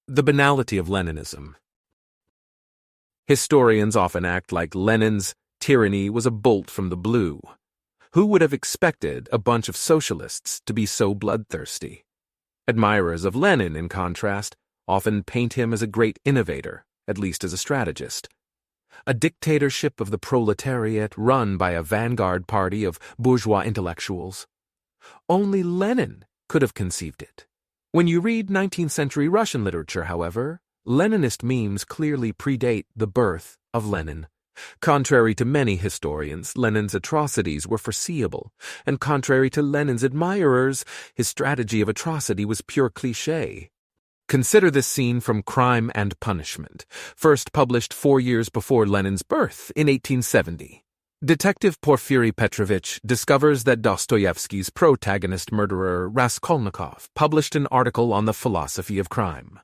The Banality of Leninism. Historians often act like Lenin's tyranny was a bolt from the blue. Who would have expected a bunch of socialists to be so bloodthirsty? Admirers of Lenin, in contrast, often paint him as a great innovator, at least as a strategist. A dictatorship of the proletariat run by a vanguard party of bourgeois intellectuals. Only Lenin could have conceived it. When you read 19th century Russian literature, however, Leninist memes clearly predate the birth of Lenin. Contrary to many historians, Lenin's atrocities were foreseeable, and contrary to Lenin's admirers, his strategy of atrocity was pure cliché. Consider this scene from Crime and Punishment, first published 4 years before Lenin's birth in 1870. Detective Porfiry Petrovich discovers that Dostoevsky's protagonist murderer Raskolnikov published an article on the philosophy of crime.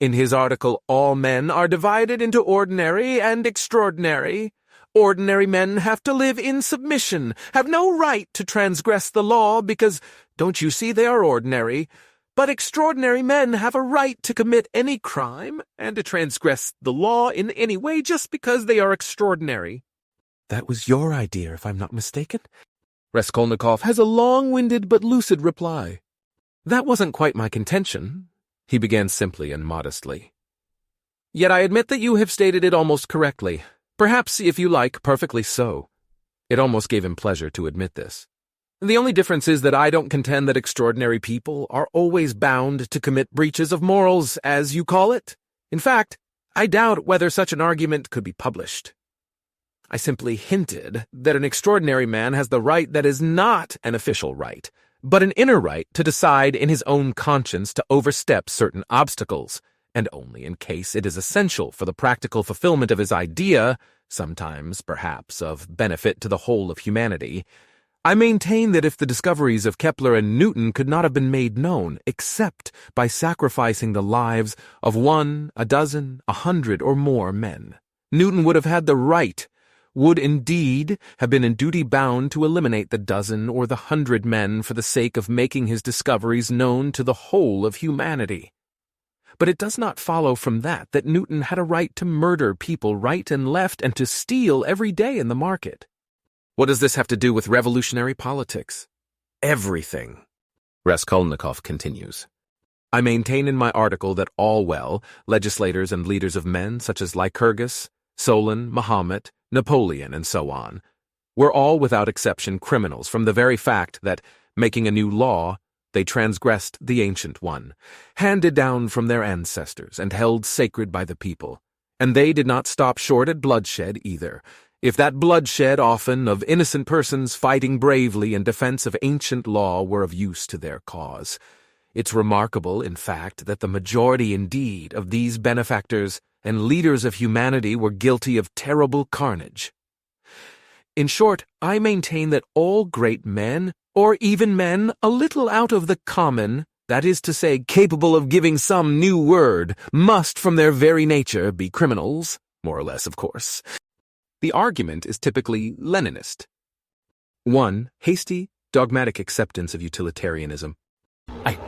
In his article, all men are divided into ordinary and extraordinary. Ordinary men have to live in submission, have no right to transgress the law because, don't you see, they are ordinary. But extraordinary men have a right to commit any crime and to transgress the law in any way just because they are extraordinary. That was your idea, if I'm not mistaken? Raskolnikov has a long-winded but lucid reply. That wasn't quite my contention, he began simply and modestly. Yet I admit that you have stated it almost correctly. Perhaps, if you like, perfectly so. It almost gave him pleasure to admit this. The only difference is that I don't contend that extraordinary people are always bound to commit breaches of morals, as you call it. In fact, I doubt whether such an argument could be published. I simply hinted that an extraordinary man has the right that is not an official right, but an inner right to decide in his own conscience to overstep certain obstacles, and only in case it is essential for the practical fulfillment of his idea, sometimes, perhaps, of benefit to the whole of humanity. I maintain that if the discoveries of Kepler and Newton could not have been made known except by sacrificing the lives of 1, a dozen, 100, or more men, Newton would have had the right, would indeed have been in duty bound to eliminate the dozen or the 100 men for the sake of making his discoveries known to the whole of humanity. But it does not follow from that Newton had a right to murder people right and left and to steal every day in the market. What does this have to do with revolutionary politics? Everything. Raskolnikov continues. I maintain in my article that legislators and leaders of men such as Lycurgus, Solon, Mahomet, Napoleon, and so on, were all without exception criminals from the very fact that, making a new law, they transgressed the ancient one, handed down from their ancestors and held sacred by the people. And they did not stop short at bloodshed either, if that bloodshed often of innocent persons fighting bravely in defense of ancient law were of use to their cause. It's remarkable, in fact, that the majority indeed of these benefactors and leaders of humanity were guilty of terrible carnage. In short, I maintain that all great men, or even men a little out of the common, that is to say, capable of giving some new word, must from their very nature be criminals, more or less, of course. The argument is typically Leninist. 1. Hasty, dogmatic acceptance of utilitarianism.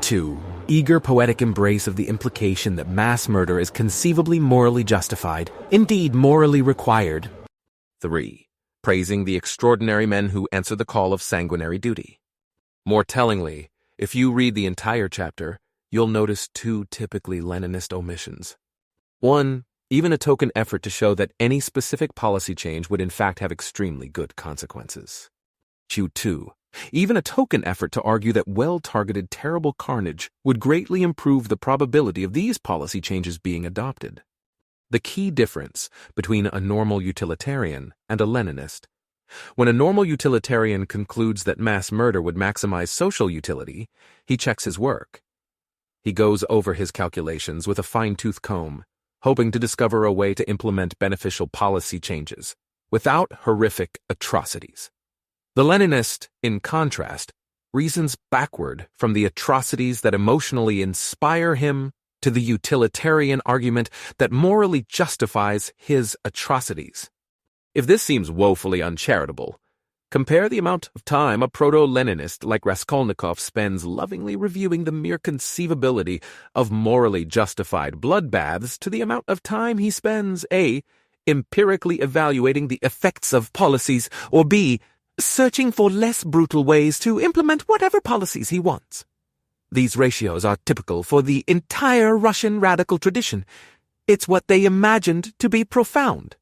2. Eager poetic embrace of the implication that mass murder is conceivably morally justified, indeed morally required. 3. Praising the extraordinary men who answer the call of sanguinary duty. More tellingly, if you read the entire chapter, you'll notice 2 typically Leninist omissions. 1. Even a token effort to show that any specific policy change would in fact have extremely good consequences. 2. Even a token effort to argue that well-targeted terrible carnage would greatly improve the probability of these policy changes being adopted. The key difference between a normal utilitarian and a Leninist. When a normal utilitarian concludes that mass murder would maximize social utility, he checks his work. He goes over his calculations with a fine-tooth comb, hoping to discover a way to implement beneficial policy changes without horrific atrocities. The Leninist, in contrast, reasons backward from the atrocities that emotionally inspire him to the utilitarian argument that morally justifies his atrocities. If this seems woefully uncharitable, Compare the amount of time a proto-Leninist like Raskolnikov spends lovingly reviewing the mere conceivability of morally justified bloodbaths to the amount of time he spends A. empirically evaluating the effects of policies, or B. searching for less brutal ways to implement whatever policies he wants. These ratios are typical for the entire Russian radical tradition. It's what they imagined to be profound.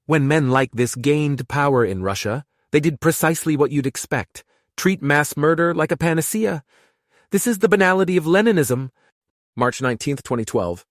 When men like this gained power in Russia, they did precisely what you'd expect: treat mass murder like a panacea. This is the banality of Leninism. March 19, 2012.